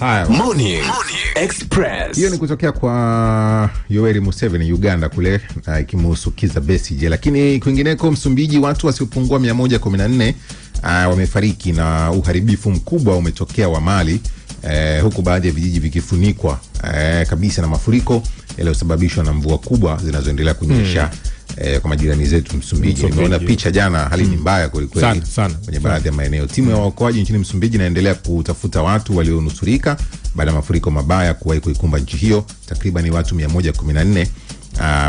Haya, Morning Express. Hiyo ni kutokea kwa Yoweri Museveni Uganda kule, ikimhusu Kizza Besigye. Lakini kwingineko Msumbiji, watu wasiopungua 114 wamefariki na uharibifu mkubwa umetokea wa mali, huku baadhi ya vijiji vikifunikwa kabisa na mafuriko yaliyosababishwa na mvua kubwa zinazoendelea kunyesha kwa majirani zetu Msumbiji. Nimeona picha jana, hali ni mbaya kweli sana kwenye baadhi ya maeneo. Timu ya waokoaji nchini Msumbiji inaendelea kutafuta watu walionusurika baada ya mafuriko mabaya kuikumba nchi hiyo. Takriban watu 114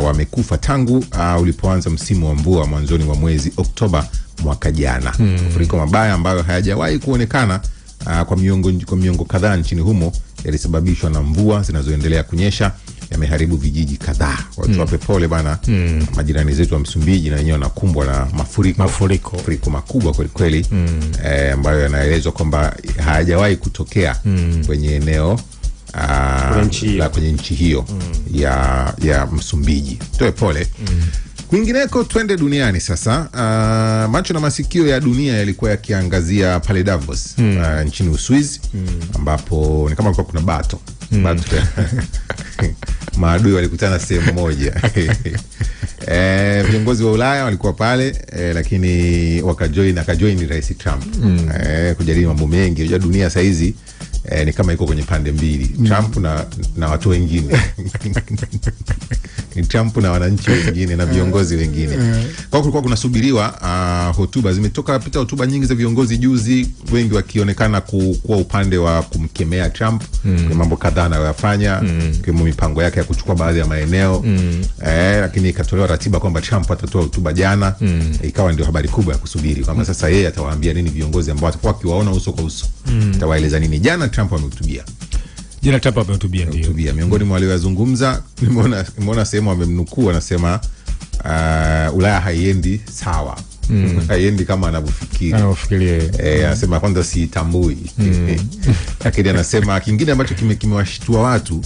wamekufa tangu ulipoanza msimu wa mvua mwanzoni mwa mwezi Oktoba mwaka jana. Mafuriko mabaya ambayo hayajawahi kuonekana kwa miongo kadhaa nchini humo yalisababishwa na mvua zinazoendelea kunyesha, yameharibu vijiji kadhaa. Watu wape pole bana majirani zetu wa Msumbiji, na wenyewe wanakumbwa na mafuriko makubwa kweli ambayo yanaelezwa kwamba hayajawahi kutokea kwenye eneo kwenye nchi hiyo ya Msumbiji. Toe pole. Kwingineko twende duniani sasa. Macho na masikio ya dunia yalikuwa yakiangazia pale Davos nchini Uswizi, ambapo ni kama kuna bato maadui walikutana sehemu moja. Viongozi wa Ulaya walikuwa pale, lakini akajoin Rais Trump kujadili mambo mengi. Unajua dunia saa hizi ni kama iko kwenye pande mbili, Trump na watu wengine. Trump na wananchi wengine na viongozi wengine. Kwa kulikuwa kunasubiriwa hotuba, zimetoka pita hotuba nyingi za viongozi juzi, wengi wakionekana kuwa upande wa kumkemea Trump kwa mambo kadhaa anayofanya, kwa mipango yake ya kuchukua baadhi ya maeneo. Lakini ikatolewa ratiba kwamba Trump atatoa hotuba jana. Ikawa ndio habari kubwa ya kusubiri kwamba sasa yeye atawaambia nini viongozi ambao atakuwa akiwaona uso kwa uso. Atawaeleza nini? Jana Trump amehutubia. Ndio. Miongoni mwa waliozungumza, nimeona sehemu amemnukuu anasema Ulaya haiendi sawa. Haiendi kama anavyofikiri. Anasema kwanza sitambui. Lakini anasema kingine ambacho kimewashtua watu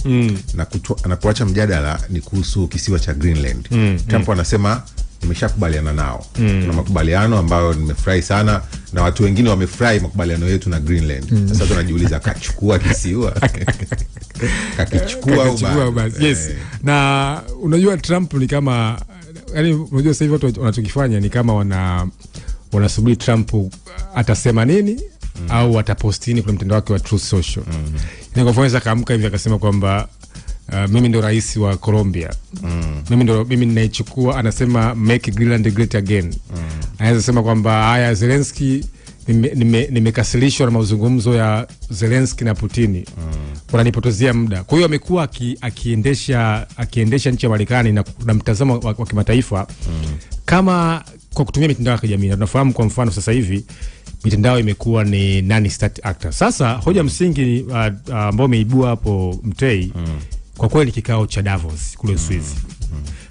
na anapoacha mjadala ni kuhusu kisiwa cha Greenland. Trump anasema nimeshakubaliana nao. Kuna makubaliano ambayo nimefurahi sana na watu wengine wamefurahi makubaliano yetu na Greenland. Sasa tunajiuliza kachukua kisiwa kakichukua basi. Yes. Na unajua Trump ni kama, yani unajua sasa hivi watu wanachokifanya ni kama wanasubiri Trump atasema nini au atapostini kwenye mtandao wake wa Truth Social. Kwa mfano akaamka hivi akasema kwamba mimi ndo rais wa Colombia. Mimi ninaichukua, anasema make Greenland great again. Anaweza sema kwamba haya Zelensky, nimekasilishwa na mazungumzo ya Zelensky na Putin. Wananipotezea muda. Kwa hiyo amekuwa akiendesha nchi ya Marekani na mtazamo wa kimataifa kama kwa kutumia mitandao ya kijamii. Tunafahamu kwa mfano sasa hivi mitandao imekuwa ni non-state actor. Sasa hoja msingi ambao umeibua hapo Mtei, kwa kweli kikao cha Davos kule Uswizi.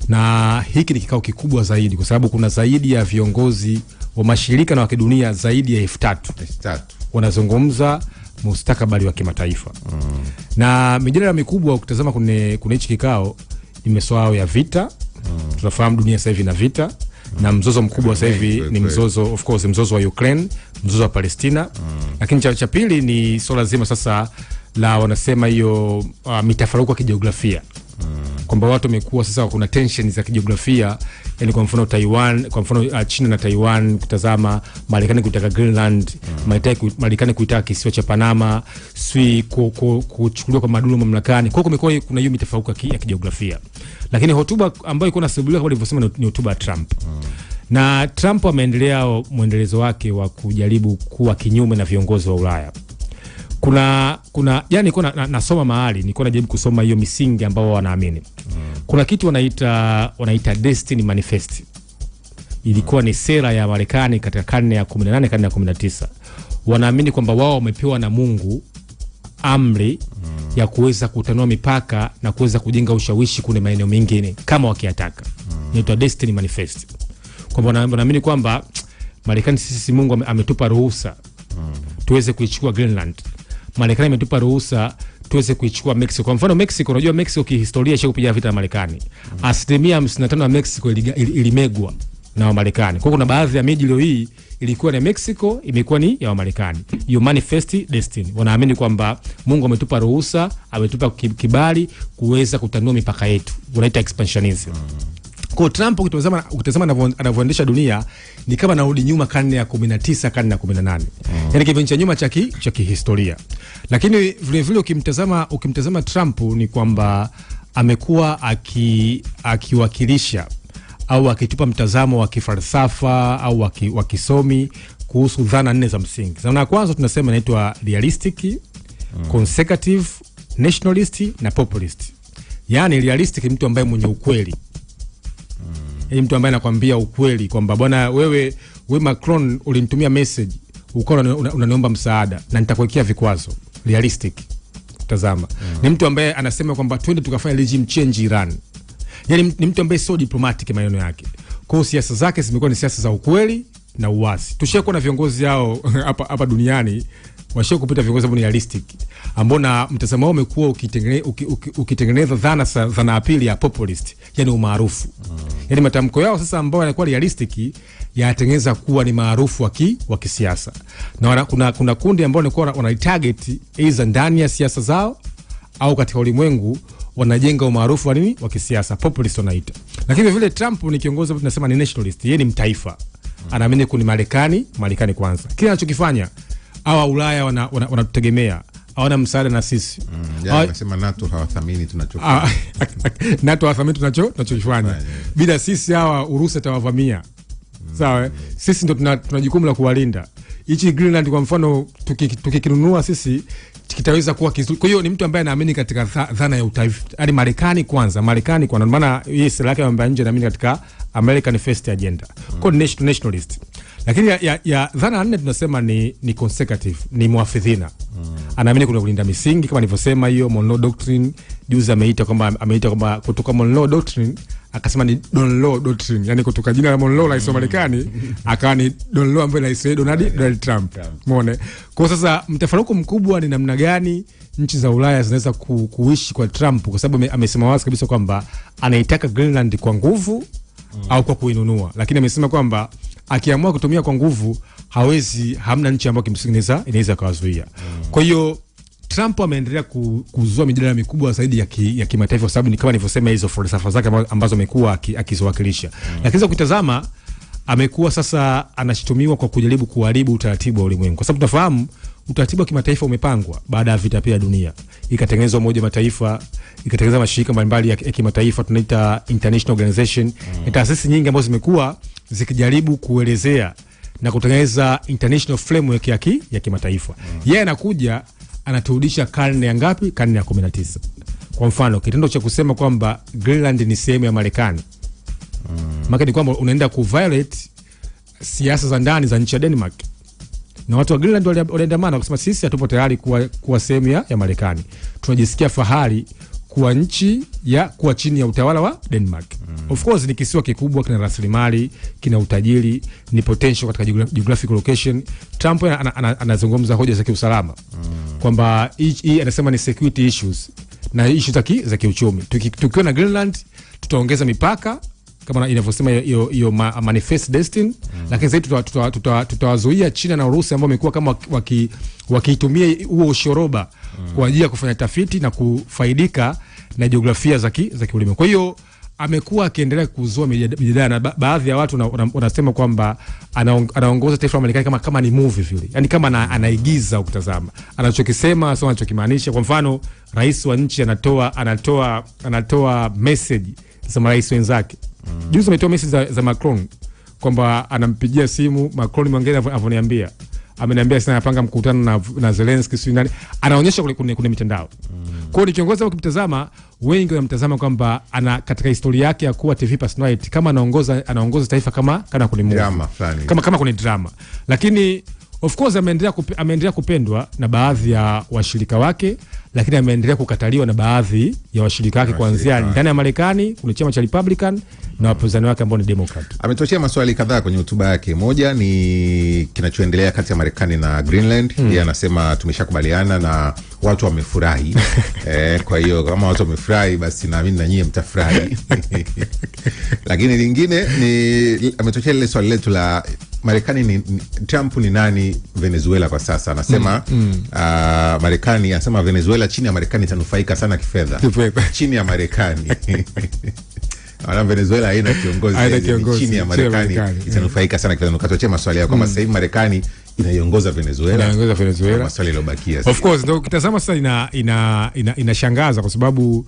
Na hiki ni kikao kikubwa zaidi kwa sababu kuna zaidi ya viongozi wa mashirika na wa kidunia zaidi ya 3,000 wanazungumza mustakabali wa kimataifa. Na mijadala mikubwa ukitazama kuna hichi kikao ni masuala ya vita. Tunafahamu dunia sasa hivi na vita. Na mzozo mkubwa sasa hivi ni mzozo, of course, mzozo wa Ukraine, mzozo wa Palestina. Lakini cha pili ni swala zima sasa la wanasema hiyo mitafaruku ya kijiografia. Kwamba watu wamekuwa sasa kuna tension za kijiografia, yani kwa mfano Taiwan, kwa mfano China na Taiwan kutazama Marekani kutaka Greenland, Marekani kutaka kisiwa cha Panama, kuchukuliwa kwa madola mamlakani. Kwa hiyo kumekuwa kuna hiyo mitafaruku ya kijiografia. Lakini hotuba ambayo iko nasubiriwa kama nilivyosema ni hotuba ya Trump. Na Trump ameendelea muendelezo wake wa kujaribu kuwa kinyume na viongozi wa Ulaya. Yani nilikuwa nasoma mahali, nilikuwa najaribu kusoma hiyo misingi ambao wanaamini. Kuna kitu wanaita Destiny Manifest. Ilikuwa ni sera ya Marekani katika karne ya 18, karne ya 19. Wanaamini kwamba wao wamepewa na Mungu amri ya kuweza kutanua mipaka na kuweza kujenga ushawishi kwenye maeneo mengine kama wakiyataka. Inaitwa Destiny Manifest. Kwamba wanaamini kwamba Marekani, sisi Mungu ametupa ruhusa tuweze kuichukua Greenland. Marekani imetupa ruhusa tuweze kuichukua Mexico. Kwa mfano Mexico, unajua Mexico kihistoria isha kupiga vita na Marekani. 55% ya Mexico ilimegwa na Marekani. Kwa kuna baadhi ya miji leo hii ilikuwa ni Mexico, imekuwa ni ya Marekani. You manifest destiny. Wanaamini kwamba Mungu ametupa ruhusa, ametupa kibali kuweza kutanua mipaka yetu. Wanaita expansionism. Kwa Trump ukitazama anavyoendesha dunia ni kama anarudi nyuma karne ya 19, karne ya 18. Yaani kipindi cha nyuma cha kihistoria. Lakini vile vile ukimtazama Trump ni kwamba amekuwa akiwakilisha au akitupa mtazamo wa kifalsafa au wa kisomi kuhusu dhana 4 za msingi. Dhana ya kwanza tunasema inaitwa realistic, consecutive, nationalist na populist. Yaani realistic ni mtu ambaye mwenye ukweli. Yaani mtu ambaye anakuambia ukweli kwamba bwana wewe Macron ulinitumia message ukawa unaniomba msaada na nitakuwekea vikwazo. Realistic. Tazama. Ni mtu ambaye anasema kwamba twende tukafanya regime change Iran. Yaani ni mtu ambaye sio diplomatic maneno yake. Kwa hiyo siasa zake zimekuwa ni siasa za ukweli na uwazi. Tushakuwa na viongozi hao hapa duniani washio kupita viongozi ambao ni realistic, ambao na mtazamo wao umekuwa ukitengeneza dhana ya pili ya populist, yani umaarufu. Yaani matamko yao sasa ambao yanakuwa realistic yatengeneza kuwa ni maarufu wa kisiasa. Na kuna kundi ambao wanakuwa wanaitarget either ndani ya siasa zao au katika ulimwengu wanajenga umaarufu wa nini wa kisiasa, populist wanaita. Lakini vile Trump ni kiongozi tunasema ni nationalist, yeye ni mtaifa. Anaamini kuni Marekani kwanza. Kile anachokifanya au Ulaya wanatutegemea, hawana msaada na sisi. Anasema NATO hawathamini tunachofanya. NATO hawathamini tunachofanya. Bila sisi hawa Urusi atawavamia. Sawa? Sisi ndo tuna jukumu la kuwalinda. Hichi Greenland kwa mfano tukikinunua sisi kitaweza kuwa kizuri. Kwa hiyo ni mtu ambaye anaamini katika dhana ya utaifa. Yaani Marekani kwanza, kwa maana yeye sera yake ya mambo ya nje anaamini katika American First agenda. Kwa nationalist. Lakini ya dhana 4 tunasema ni consecutive, ni muafidhina. Anaamini kuna kulinda misingi kama nilivyosema hiyo Monroe Doctrine. Juzi ameita kwamba kutoka Monroe Doctrine akasema ni Don Law Doctrine. Yaani kutoka jina la Monroe la Marekani akawa ni Don Law ambaye rais Donald Trump. Umeona? Kwa sasa mtafaruku mkubwa ni namna gani nchi za Ulaya zinaweza kuishi kwa Trump, kwa sababu amesema wazi kabisa kwamba anaitaka Greenland kwa nguvu au kwa kuinunua. Lakini amesema kwamba akiamua kutumia kwa nguvu hamna nchi ambayo kimsingi inaweza kawazuia. Kwa hiyo Trump ameendelea kuzua mijadala mikubwa zaidi ya kimataifa, kwa sababu ni kama nilivyosema hizo falsafa zake ambazo amekuwa akiziwakilisha. Lakini ukitazama amekuwa sasa anashitumiwa kwa kujaribu kuharibu utaratibu wa ulimwengu, kwa sababu tunafahamu utaratibu wa kimataifa umepangwa baada ya vita pia dunia. Ikatengenezwa Umoja wa Mataifa, ikatengenezwa mashirika mbalimbali ya kimataifa tunaita international organization. Ni taasisi nyingi ambazo zimekuwa zikijaribu kuelezea na kutengeneza international framework ya kimataifa. Yeye anakuja anaturudisha karne ya ngapi? Karne ya 19. Kwa mfano, kitendo cha kusema kwamba Greenland ni sehemu ya Marekani. Maana ni kwamba unaenda kuviolate siasa za ndani za nchi ya Denmark. Na watu wa Greenland waliandamana kusema sisi hatupo tayari kuwa sehemu ya Marekani. Tunajisikia fahari kuwa chini ya utawala wa Denmark. Of course ni kisiwa kikubwa, kina rasilimali, kina utajiri, ni potential katika geographic location. Trump anazungumza hoja za kiusalama. Kwamba hii anasema ni security issues na issues za kiuchumi. Tukiwa na Greenland tutaongeza mipaka kama inavyosema hiyo manifest destiny. Lakini zaidi tutawazuia China na Urusi ambao wamekuwa kama wakitumia huo ushoroba kwa ajili ya kufanya tafiti na kufaidika na jiografia za kiulimwengu. Kwa hiyo amekuwa akiendelea kuzua mijadala, na baadhi ya watu wanasema kwamba anaongoza taifa la Marekani kama ni movie vile. Yaani kama anaigiza ukitazama. Anachokisema sio anachokimaanisha. Kwa mfano, rais wa nchi anatoa message za marais wenzake. Juzi ametoa message za Macron kwamba anampigia simu Macron, mwingine avoniambia ameniambia sana anapanga mkutano na Zelensky sio nani. Anaonyesha kule mitandao. Kwa hiyo ni kiongozi ukitazama, wengi wanamtazama kwamba katika historia yake ya kuwa TV personality kama anaongoza taifa kama kwenye drama fulani. Kama kwenye drama. Lakini of course ameendelea kupendwa na baadhi ya washirika wake, lakini ameendelea kukataliwa na baadhi ya washirika wake kuanzia ndani ya Marekani, kuna chama cha Republican na wapinzani wake ambao ni Democrat. Ametoshia maswali kadhaa kwenye hotuba yake. Moja ni kinachoendelea kati ya Marekani na Greenland. Yeye anasema tumeshakubaliana na watu wamefurahi. Kwa hiyo kama watu wamefurahi basi naamini na nyie mtafurahi. Lakini lingine ni ametoshia ile swali letu la Marekani ni Trump ni nani Venezuela kwa sasa? Anasema Marekani, anasema Venezuela chini ya Marekani itanufaika sana kifedha. Chini ya Marekani. Wana Venezuela haina kiongozi, chini ya Marekani itanufaika sana kifedha. Ukatochea maswali yako kama sasa hivi Marekani inaiongoza Venezuela. Maswali yalobakia. Of course ndio ukitazama sasa inashangaza kwa sababu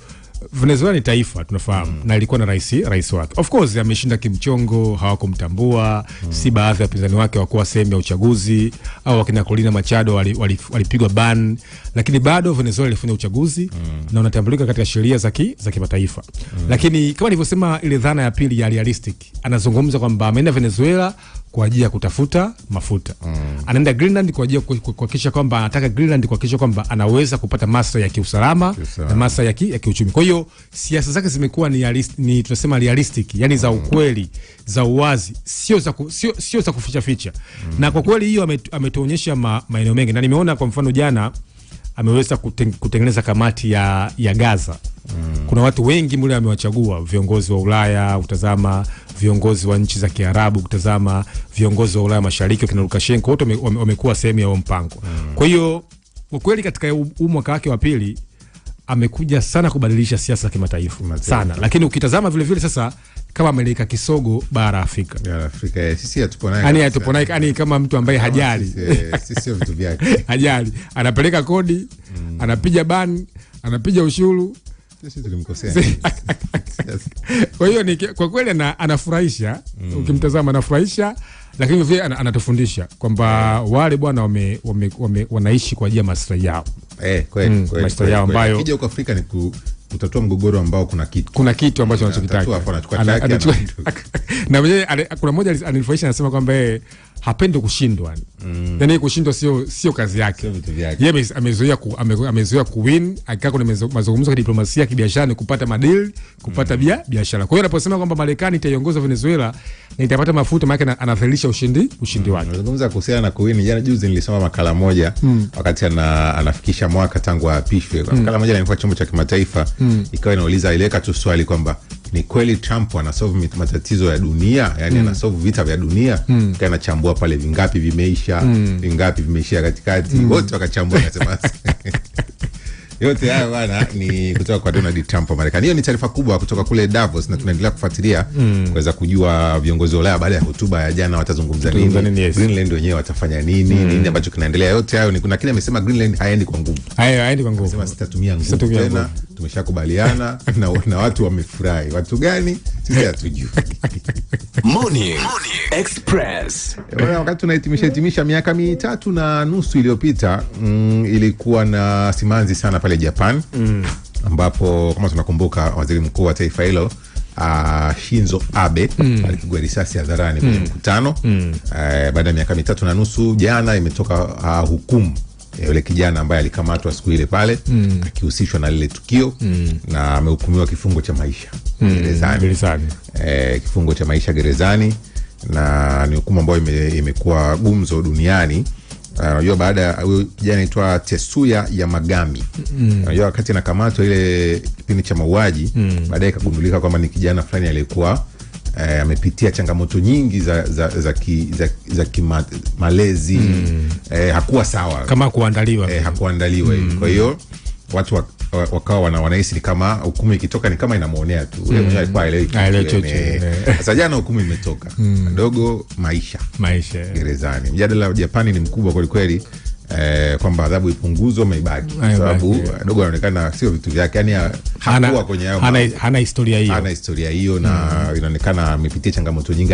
Venezuela ni taifa tunafahamu, na ilikuwa na rais wake. Of course ameshinda kimchongo, hawakumtambua, si baadhi ya wapinzani wake hawakuwa sehemu ya uchaguzi, au wakina Corina Machado walipigwa ban, lakini bado Venezuela ilifanya uchaguzi na unatambulika katika sheria za kimataifa. Lakini kama nilivyosema, ile dhana ya pili ya realistic, anazungumza kwamba ameenda Venezuela kwa ajili ya kutafuta mafuta. Anaenda Greenland kwa ajili ya kuhakikisha kwamba anataka Greenland kuhakikisha kwamba anaweza kupata maslahi ya kiusalama na maslahi ya kiuchumi. Kwa hiyo siasa zake zimekuwa ni tunasema realistic, yani za ukweli, za uwazi, sio za kuficha ficha. Na kwa kweli hiyo ametuonyesha maeneo mengi, na nimeona kwa mfano jana ameweza kutengeneza kamati ya Gaza. Kuna watu wengi mule amewachagua, viongozi wa Ulaya, utazama viongozi wa nchi za Kiarabu, utazama viongozi wa Ulaya Mashariki kina Lukashenko, wote wamekuwa sehemu ya mpango. Kwa hiyo kwa kweli katika mwaka wake wa pili amekuja sana kubadilisha siasa za kimataifa sana. Lakini ukitazama vile vile sasa kama ameleka kisogo bara Afrika. Ya Afrika sisi hatupo naye. Yani kama mtu ambaye hajali. Sisi sio vitu vyake. Hajali. Anapeleka kodi, anapiga ban, anapiga ushuru. Sisi tulimkosea. Kwa hiyo kwa kweli anafurahisha, ukimtazama anafurahisha, lakini vile anatufundisha kwamba wale bwana wanaishi kwa ajili ya maslahi yao. Kweli. Maslahi yao ambayo kija huko Afrika ni kutatua mgogoro ambao kuna kitu ambacho anachokitaka. Na mwenyewe kuna mmoja alinifurahisha, anasema kwamba hapendi kushindwa. Yani kushindwa sio kazi yake. Yeye amezoea kuwin, akikaa kwenye mazungumzo ya diplomasia ya kibiashara ni kupata madili, kupata biashara. Kwa hiyo anaposema kwamba Marekani itaiongoza Venezuela na itapata mafuta, maana anadhihirisha ushindi wake. Anazungumza kuhusiana na kuwin. Jana juzi nilisoma makala moja wakati anafikisha mwaka tangu apishwe. Makala moja ilikuwa chombo cha kimataifa, ikawa inauliza, ileka tu swali kwamba ni kweli Trump anasolve matatizo ya dunia, yani anasolve vita vya dunia. Kana chambua pale vingapi vimeisha, vingapi vimeishia katikati, wote wakachambua akasema yote haya bwana ni kutoka kwa Donald Trump wa Marekani. Hiyo ni taarifa kubwa kutoka kule Davos, na tunaendelea kufuatilia kuweza kujua viongozi wa Ulaya baada ya hotuba ya jana watazungumza nini, yes. Greenland wenyewe watafanya nini, nini ambacho kinaendelea. Yote hayo ni kuna kile amesema Greenland haendi kwa nguvu. Haendi kwa nguvu. Anasema sitatumia nguvu tena, tumeshakubaliana na watu wamefurahi. Watu gani? Sisi hatujui. Morning Express. Wakati tunahitimisha miaka 3.5 iliyopita, ilikuwa na simanzi sana pale Japan, ambapo kama tunakumbuka waziri mkuu wa taifa hilo Shinzo Abe alipigwa risasi hadharani kwenye mkutano. Baada ya miaka 3.5 jana imetoka hukumu yule kijana ambaye alikamatwa siku ile pale akihusishwa na lile tukio, na amehukumiwa kifungo cha maisha gerezani. Kifungo cha maisha gerezani, na ni hukumu ambayo imekuwa gumzo duniani. Unajua baada ya huyo kijana anaitwa Tetsuya Yamagami. Unajua wakati anakamatwa ile kipindi cha mauaji, baadaye ikagundulika kwamba ni kijana fulani aliyekuwa amepitia changamoto nyingi za malezi, hakuwa sawa kama kuandaliwa, hakuandaliwa hivi. Kwa hiyo watu wakawa wanahisi ni kama hukumu ikitoka ni kama inamuonea tu. Yule mwenyewe alikuwa haelewi. Sasa jana hukumu imetoka. Dogo maisha gerezani. Mjadala wa Japani ni mkubwa kweli kweli, kwamba adhabu ipunguzwe maibaki, sababu dogo anaonekana sio vitu vyake, yani hakuwa kwenye hana historia hiyo na inaonekana amepitia changamoto nyingi.